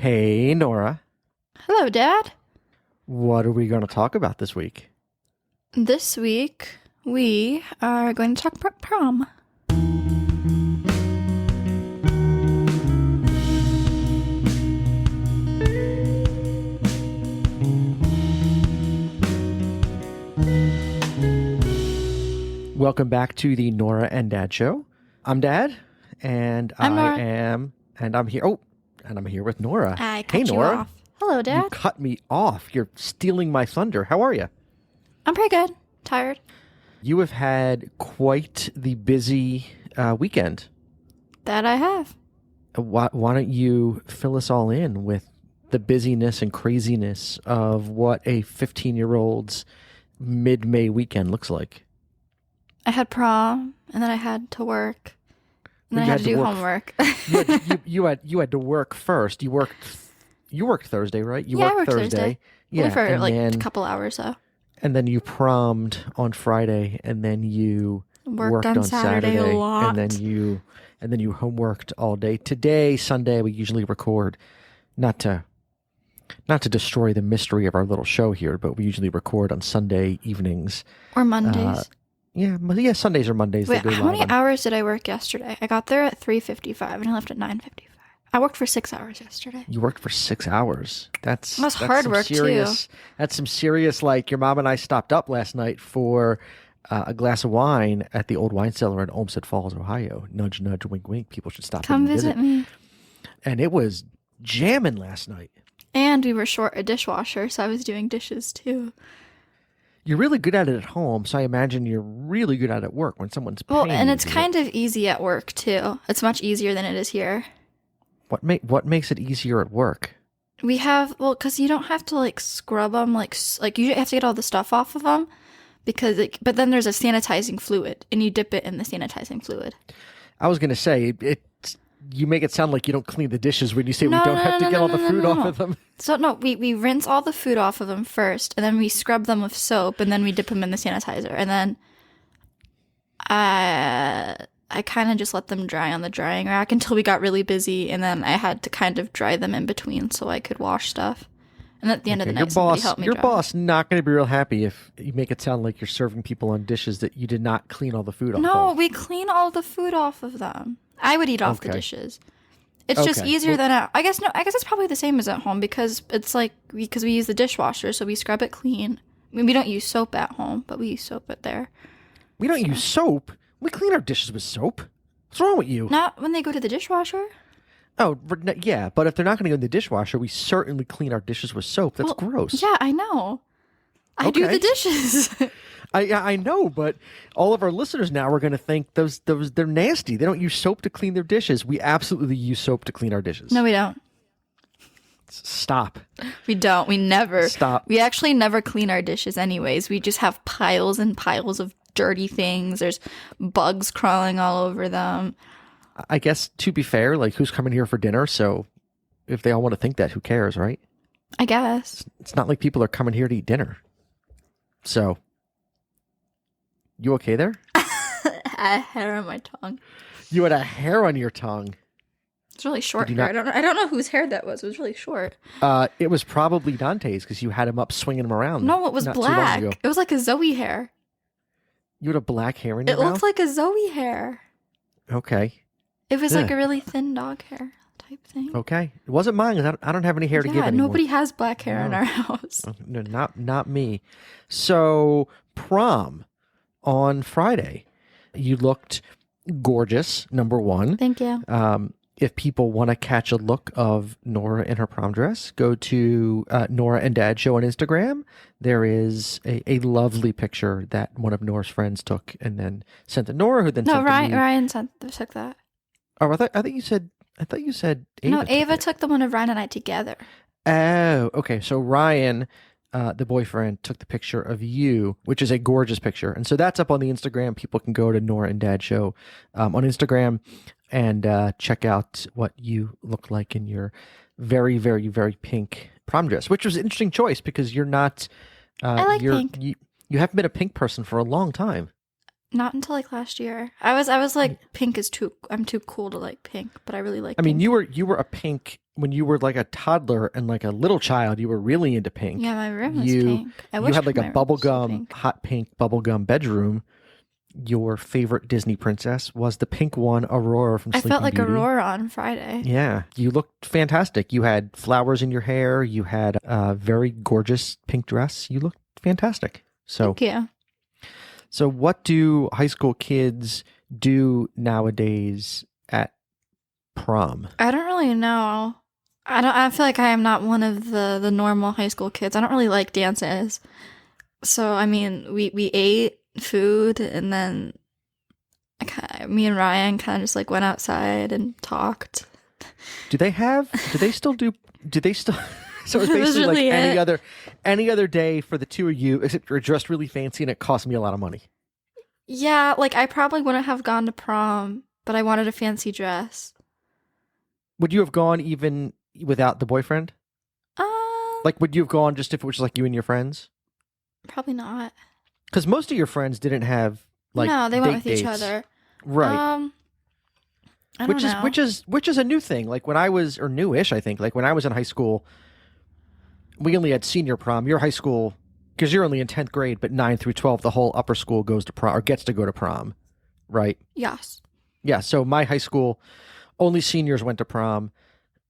Hey, Norah. Hello, Dad. What are we going to talk about this week? This week we are going to talk about prom. Welcome back to the Norah and Dad show. I'm Dad, and I'm Norah. I'm here. Oh, and I'm here with Norah. I Hey, cut you Norah. off. Hello, Dad. You cut me off. You're stealing my thunder. How are you? I'm pretty good. Tired. You have had quite the busy weekend. That I have. Why don't you fill us all in with the busyness and craziness of what a 15-year-old's mid-May weekend looks like? I had prom, and then I had to work, and then I had to do homework. you had to work first. You worked Thursday, right? I worked Thursday. Yeah, Only for and a couple hours, though. And then you prommed on Friday, and then you Worked on Saturday a lot. and then you homeworked all day. Today, Sunday, we usually record, not to destroy the mystery of our little show here, but we usually record on Sunday evenings. Or Mondays. Yeah, Sundays or Mondays. Wait, how many hours did I work yesterday? I got there at 3:55, and I left at 9:55. I worked for 6 hours yesterday. You worked for 6 hours. That's hard work, too. That's some serious, like, your mom and I stopped up last night for a glass of wine at the old wine cellar in Olmsted Falls, Ohio. Nudge, nudge, wink, wink. People should stop Come and visit me. And it was jamming last night. And we were short a dishwasher, so I was doing dishes, too. You're really good at it at home, so I imagine you're really good at it at work when someone's paying Well, and you it's to do kind it. of easy at work, too. It's much easier than it is here. What makes it easier at work? We have, because you don't have to, scrub them, like you have to get all the stuff off of them, but then there's a sanitizing fluid, and you dip it in the sanitizing fluid. I was going to say, you make it sound like you don't clean the dishes when you say we don't have to get all the food off of them. So, no, we rinse all the food off of them first, and then we scrub them with soap, and then we dip them in the sanitizer, and then I kind of just let them dry on the drying rack until we got really busy, and then I had to kind of dry them in between so I could wash stuff. And at the end of the night, somebody helped me dry. Your boss not going to be real happy if you make it sound like you're serving people on dishes that you did not clean all the food off No, of. we clean all the food off of them. I would eat off the dishes. It's just Okay. easier than I guess it's probably the same as at home because it's because we use the dishwasher, so we scrub it clean. I mean, we don't use soap at home, but we use soap at there. We don't use soap. We clean our dishes with soap. What's wrong with you? Not when they go to the dishwasher. Oh, yeah, but if they're not going to go in the dishwasher, we certainly clean our dishes with soap. That's gross. Yeah, I know. I do Okay. the dishes. I know, but all of our listeners now are going to think those they're nasty. They don't use soap to clean their dishes. We absolutely use soap to clean our dishes. No, we don't. Stop. We don't. We never. Stop. We actually never clean our dishes anyways. We just have piles and piles of dirty things. There's bugs crawling all over them. I guess, to be fair, who's coming here for dinner? So if they all want to think that, who cares, right? I guess. It's not like people are coming here to eat dinner. So, you okay there? I had hair on my tongue. You had a hair on your tongue. It's really short Did you hair. I don't know whose hair that was. It was really short. It was probably Dante's because you had him up swinging him around. No, it was not too long black. ago. It was like a Zoe hair. You had a black hair in your It mouth? looked like a Zoe hair. Okay. It was Yeah. like a really thin dog hair type thing. Okay. It wasn't mine 'cause I don't have any hair to give anymore. Nobody has black hair in our house. No, not me. So, prom on Friday. You looked gorgeous, number one. Thank you. If people want to catch a look of Norah in her prom dress, go to Norah and Dad Show on Instagram. There is a lovely picture that one of Nora's friends took and then sent to Norah, who then No, sent to me. Ryan took that. Oh, I thought you said Ava. No, Ava took the one of Ryan and I together. Oh, okay. So Ryan, the boyfriend, took the picture of you, which is a gorgeous picture. And so that's up on the Instagram. People can go to Norah and Dad Show on Instagram and check out what you look like in your very, very, very pink prom dress, which was an interesting choice because you're not... I like pink. You haven't been a pink person for a long time. Not until like last year. I was like, pink is I'm too cool to like pink, but I really like I mean, pink. you were a pink when you were like a toddler and like a little child. You were really into pink. Yeah, my room was You pink. I you wish had like a my room was still bubblegum, pink. hot pink bubblegum bedroom. Your favorite Disney princess was the pink one, Aurora from I Sleeping felt like Beauty. Aurora on Friday. Yeah, you looked fantastic. You had flowers in your hair. You had a very gorgeous pink dress. You looked fantastic. So, Thank you. so what do high school kids do nowadays at prom? I don't really know. I feel like I am not one of the normal high school kids. I don't really like dances. So I mean, we ate food and then me and Ryan kind of just like went outside and talked. Do they still do? Do they still? So it's That was basically like really any other day for the two of you, except you're dressed really fancy and it cost me a lot of money. Yeah, like I probably wouldn't have gone to prom, but I wanted a fancy dress. Would you have gone even without the boyfriend? Like, would you have gone just if it was just like you and your friends? Probably not. Because most of your friends didn't have like No, they went date with each dates. other. Right? I don't know. Which is a new thing. Like when I was, or newish, I think. Like when I was in high school, we only had senior prom. Your high school, because you're only in 10th grade, but 9 through 12, the whole upper school goes to prom or gets to go to prom, right? Yes. Yeah. So my high school, only seniors went to prom.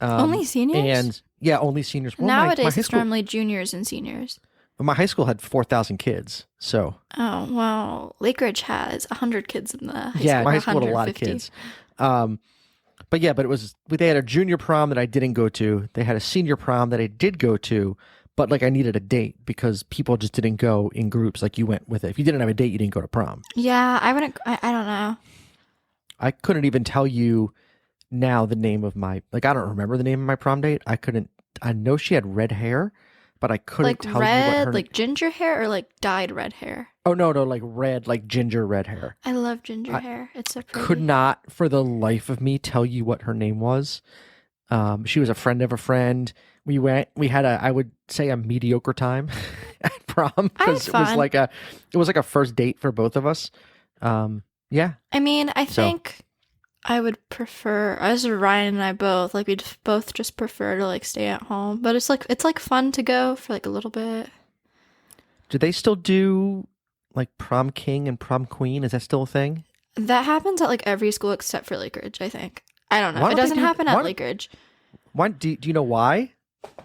Only seniors? And yeah, only seniors. Well, Nowadays, my high it's school, normally juniors and seniors. my high school had 4,000 kids. So Oh, well, Lake Ridge has 100 kids in the high school. yeah, my high school had a lot of 150. kids. But yeah, but they had a junior prom that I didn't go to. They had a senior prom that I did go to, but like I needed a date because people just didn't go in groups like you went with it. If you didn't have a date, you didn't go to prom. Yeah, I wouldn't. I don't know. I couldn't even tell you now the name of my, like, I don't remember the name of my prom date. I know she had red hair, but I couldn't Like tell you what red, her like ginger hair, or like dyed red hair. Oh no, like red, like ginger red hair. I love ginger hair. It's so pretty. Could not for the life of me tell you what her name was. She was a friend of a friend. We had I would say a mediocre time at prom because it was fun. like a first date for both of us. Yeah. I mean, I So- think I would prefer, as Ryan and I both, like we'd both just prefer to like stay at home. But it's like fun to go for like a little bit. Do they still do like prom king and prom queen? Is that still a thing? That happens at like every school except for Lake Ridge, I think. I don't know. Why It don't they doesn't do- happen why at don't- Lake Ridge. Why do you know why?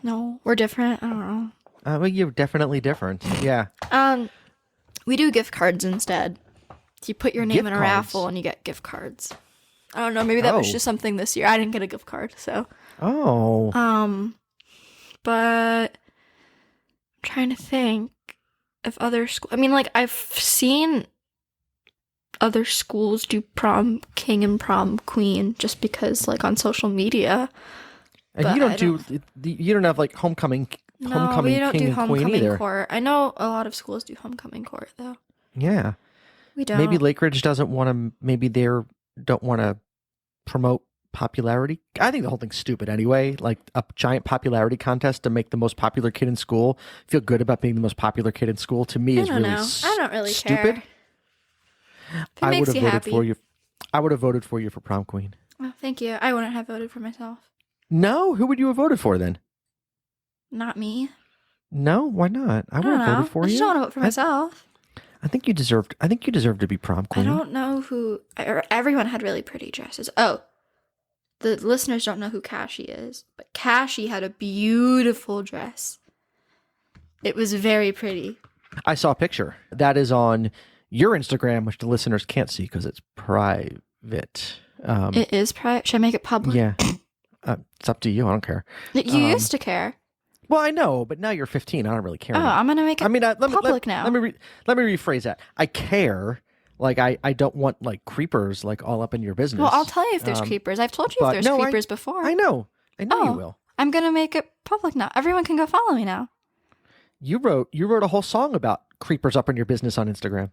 No, we're different. I don't know. Well, you're definitely different. Yeah. We do gift cards instead. You put your name Gift in a cards? raffle and you get gift cards. I don't know. Maybe that was Oh. just something this year. I didn't get a gift card, so. Oh. But I'm trying to think of other school. I mean, like I've seen other schools do prom king and prom queen just because, like, on social media. And but you I you don't have like homecoming No, we don't king do and queen homecoming either. court. I know a lot of schools do homecoming court though. Yeah. We don't. Maybe Lake Ridge doesn't want to. Maybe they don't want to promote popularity. I think the whole thing's stupid anyway. Like a giant popularity contest to make the most popular kid in school feel good about being the most popular kid in school. To me, I is don't really know. I don't really stupid. care. If it I would makes have you voted happy. for you. I would have voted for you for prom queen. Oh, thank you. I wouldn't have voted for myself. No, who would you have voted for then? Not me. No, why not? I I would don't have know. voted for I you. just don't want to vote for myself. I think you deserved. I think you deserve to be prom I queen. don't know who. Everyone had really pretty dresses. Oh, the listeners don't know who Cassie is, but Cassie had a beautiful dress. It was very pretty. I saw a picture that is on your Instagram, which the listeners can't see because it's private. It is private. Should I make it public? Yeah, it's up to you. I don't care. You used to care. Well, I know, but now you're 15. I don't really care. Oh, anymore. I'm gonna make it public now. Let me rephrase that. I care. Like I don't want like creepers like all up in your business. Well, I'll tell you if there's creepers. I've told you if but there's no, creepers before. I know you Oh. will. I'm gonna make it public now. Everyone can go follow me now. You wrote a whole song about creepers up in your business on Instagram.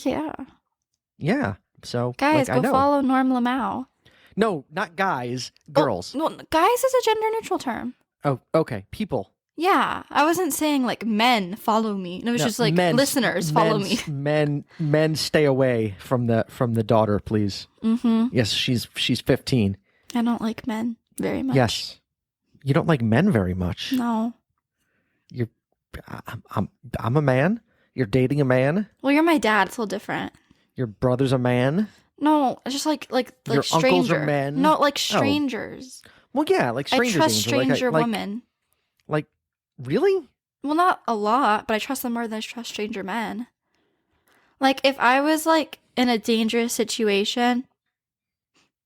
Yeah, Yeah. So guys, like, I go know. follow Norm Lamau. No, not guys, girls. Well, guys is a gender neutral term. Oh, okay. People. Yeah, I wasn't saying like men follow me. It was No, just like men, listeners follow me. Men, stay away from the daughter, please. Mm-hmm. Yes, she's 15. I don't like men very much. Yes, you don't like men very much. No. You're, I'm a man. You're dating a man. Well, you're my dad. It's a little different. Your brother's a man. No, just like Your stranger. uncles are men. No, like strangers. Well, yeah, like strangers. I trust Angel. stranger women. Like, really? Well, not a lot, but I trust them more than I trust stranger men. Like, if I was, like, in a dangerous situation,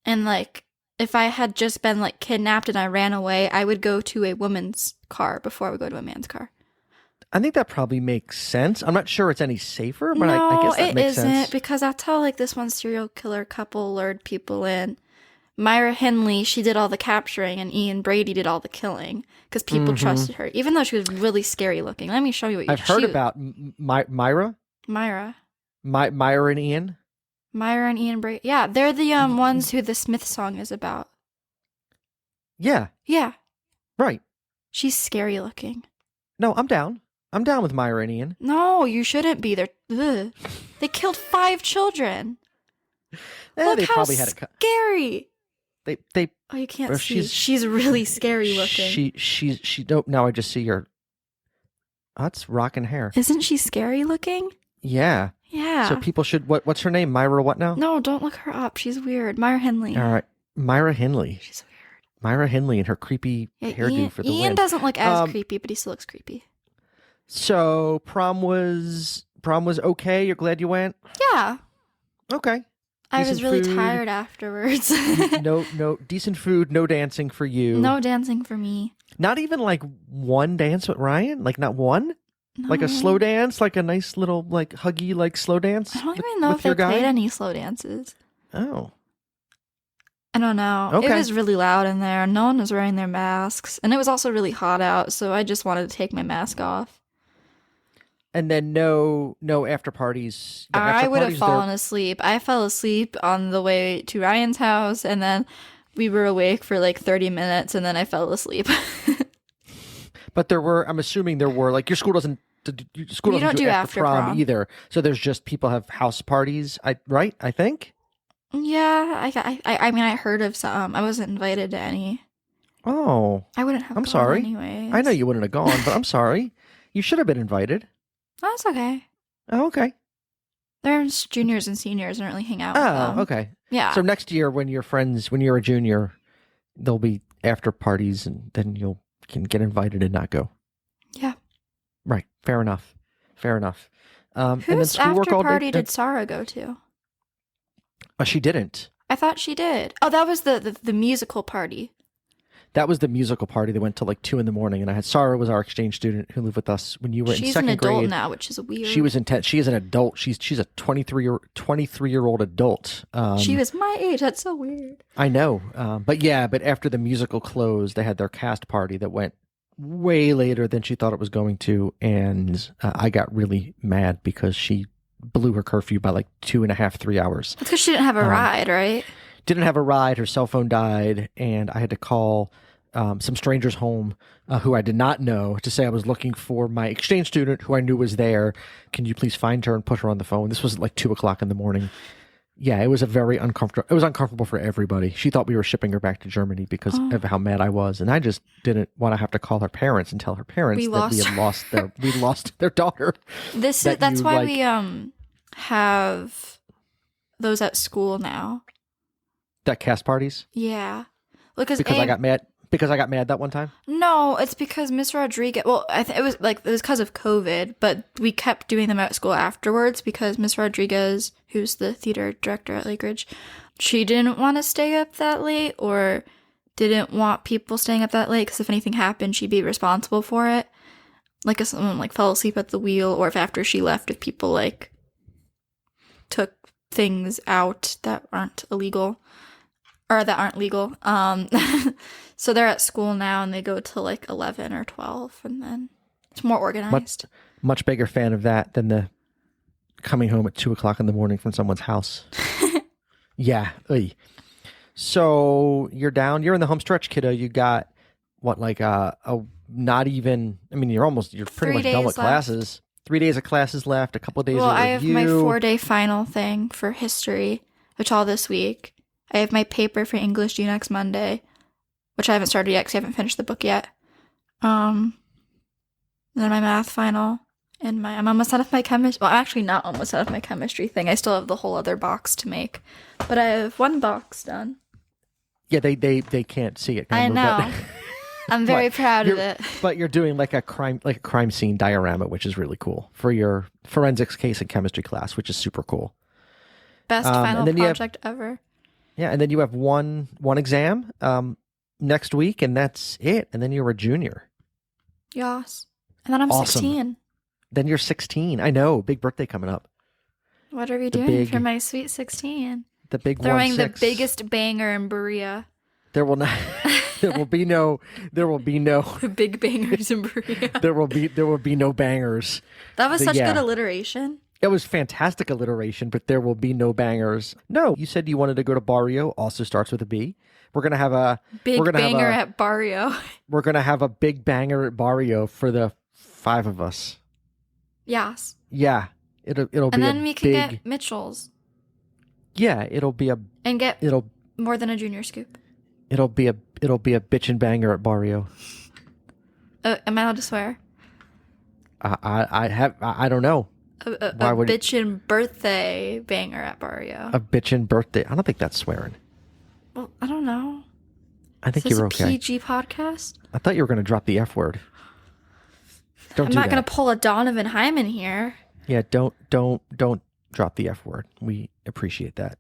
and, like, if I had just been, like, kidnapped and I ran away, I would go to a woman's car before I would go to a man's car. I think that probably makes sense. I'm not sure it's any safer, but No, I guess that makes sense. it isn't, because that's how, like, this one serial killer couple lured people in. Myra Hindley, she did all the capturing, and Ian Brady did all the killing because people trusted her, even though she was really scary looking. Let me show you what I've heard about Myra. Myra. Myra and Ian. Myra and Ian Brady. Yeah, they're the ones who the Smith song is about. Yeah. Yeah. Right. She's scary looking. No, I'm down. I'm down with Myra and Ian. No, you shouldn't be. They killed 5 children. Look they how probably had scary. They. Oh, you can't see. She's really scary looking. She. Don't. Now I just see her. Oh, that's rocking hair. Isn't she scary looking? Yeah. Yeah. So people should. What's her name? Myra. What now? No, don't look her up. She's weird. Myra Hindley. All right. Myra Hindley. She's weird. Myra Hindley and her creepy hairdo for the Ian win. doesn't look as creepy, but he still looks creepy. So prom was okay. You're glad you went? Yeah. Okay. I was Decent really food. tired afterwards. No decent food, no dancing for you. No dancing for me. Not even like one dance with Ryan? Like not one? No. Like a slow dance? Like a nice little like huggy like slow dance? I don't even know if they played any slow dances. Oh. I don't know. Okay. It was really loud in there. No one was wearing their masks. And it was also really hot out, so I just wanted to take my mask off. And then no after parties. I would have fallen asleep. I fell asleep on the way to Ryan's house, and then we were awake for like 30 minutes, and then I fell asleep. But I'm assuming there were, like, your school doesn't do after prom either. So there's just people have house parties, right? I think? Yeah, I mean, I heard of some. I wasn't invited to any. Oh. I wouldn't have I'm gone sorry. anyways. I know you wouldn't have gone, but I'm sorry. You should have been invited. That's okay. Oh, okay. There's juniors and seniors. I don't really hang out with them. Oh, okay. Yeah. So next year when you're a junior, there'll be after parties and then you can get invited and not go. Yeah. Right. Fair enough. And then Whose schoolwork after all day. party did Sarah go to? She didn't. I thought she did. Oh, that was the musical party. That was the musical party that went till like 2 a.m. And I had Sarah was our exchange student who lived with us when you were in second grade. She's an adult now, which is weird. She was intense. She is an adult. She's a 23-year-old adult. She was my age. That's so weird. I know. But after the musical closed, they had their cast party that went way later than she thought it was going to. And I got really mad because she blew her curfew by like 2.5, 3 hours. That's because she didn't have a ride, right? Didn't have a ride. Her cell phone died, and I had to call some strangers home who I did not know to say I was looking for my exchange student who I knew was there. Can you please find her and put her on the phone? This was at like 2:00 in the morning. Yeah, it was It was uncomfortable for everybody. She thought we were shipping her back to Germany because of how mad I was, and I just didn't want to have to call her parents and tell her parents we lost their daughter. That's why we have those at school now. That cast parties? Yeah. Because I got mad. Because I got mad that one time? No, it's because Miss Rodriguez. Well, it was because of COVID, but we kept doing them at school afterwards because Miss Rodriguez, who's the theater director at Lake Ridge, she didn't want to stay up that late or didn't want people staying up that late because if anything happened, she'd be responsible for it. Like if someone like fell asleep at the wheel, or if after she left, if people like took things out that aren't illegal. Or that aren't legal. So they're at school now and they go till like 11 or 12 and then it's more organized. Much bigger fan of that than the coming home at 2:00 in the morning from someone's house. Yeah. Oy. So you're down. You're in the home stretch, kiddo. You got like a not even, I mean, you're pretty 3 much done days with left. classes. 3 days of classes left, a couple of days Well, of I have review. my 4-day final thing for history, which all this week. I have my paper for English due next Monday, which I haven't started yet because I haven't finished the book yet. Then my math final, and I'm almost out of my chemistry. Well, I'm actually not almost out of my chemistry thing. I still have the whole other box to make, but I have one box done. Yeah, they can't see it. I know. But, I'm very proud of you're- it. but you're doing like a crime scene diorama, which is really cool for your forensics case and chemistry class, which is super cool. Best and final then you have- project ever. Yeah, and then you have one exam next week, and that's it. And then you're a junior. Yes. And then I'm Awesome. 16. Then you're 16. I know, big birthday coming up. What are we The doing big- for my sweet 16? The big Throwing 1-6. the biggest banger in Berea. There will not. There will be no. The big bangers in Berea. There will be no bangers. That was such yeah. good alliteration. It was fantastic alliteration, but there will be no bangers. No, you said you wanted to go to Barrio. Also starts with a B. We're gonna have a Big we're gonna banger have at Barrio. we're gonna have a big banger at Barrio for the 5 of us. Yes. Yeah, it'll be And then a we can big, get Mitchell's yeah. It'll be a and get it'll more than a junior scoop. it'll be a bitchin' banger at Barrio. Am I allowed to swear? I don't know. A Why would it- bitchin' birthday banger at Barrio. A bitchin' birthday. I don't think that's swearing. Well, I don't know. I think Is this you're a okay. PG podcast? I thought you were gonna drop the F word. Don't I'm do not that. going to pull a Donovan Hyman here. Yeah, don't drop the F word. We appreciate that.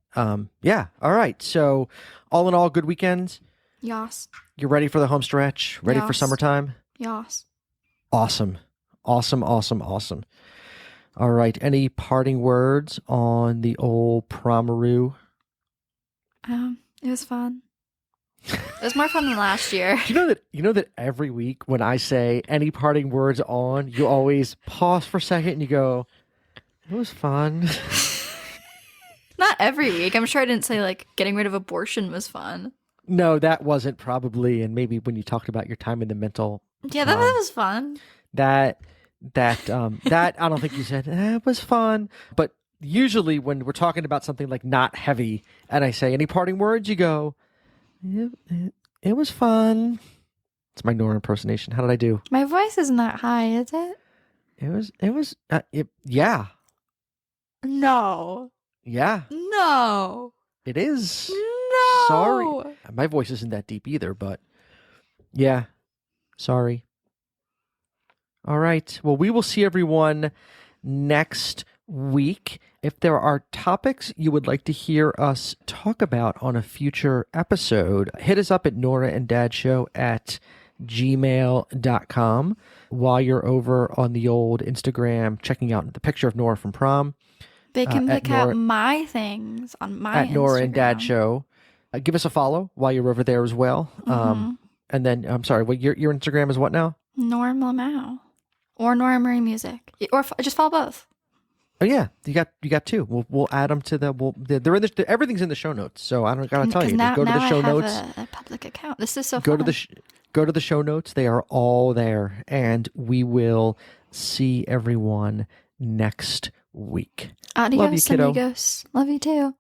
Yeah. All right. So, all in all, good weekend. Yas. You're ready for the home stretch? Ready for Yes. summertime? Yas. Awesome. Awesome. All right. Any parting words on the old promaroo? It was fun. It was more fun than last year. You know that every week when I say any parting words on, you always pause for a second and you go, "It was fun." Not every week. I'm sure I didn't say like getting rid of abortion was fun. No, that wasn't probably, and maybe when you talked about your time in the mental, Yeah, that was fun. that I don't think you said it was fun, but usually when we're talking about something like not heavy, and I say any parting words, you go, it was fun. It's my Norah impersonation. How did I do? My voice isn't that high, is it? Yeah, No. it is. No. Sorry. My voice isn't that deep either, but yeah, sorry. All right. Well, we will see everyone next week. If there are topics you would like to hear us talk about on a future episode, hit us up at norahanddadshow@gmail.com. While you're over on the old Instagram, checking out the picture of Norah from prom, They can at pick out Norah- my things on my at Norah and Dad Instagram. Show. Give us a follow while you're over there as well. And then, I'm sorry, what your Instagram is what now? Norma Mao. Or Nora Marie Music. Or just follow both. Oh yeah, you got 2. We'll add them to they're in the everything's in the show notes. So I don't gotta tell you. Now, Just go to the show I have notes. a public account. This is so Go fun. to the show notes. They are all there, and we will see everyone next week. Adios, Love you, kiddo. amigos. Love you too.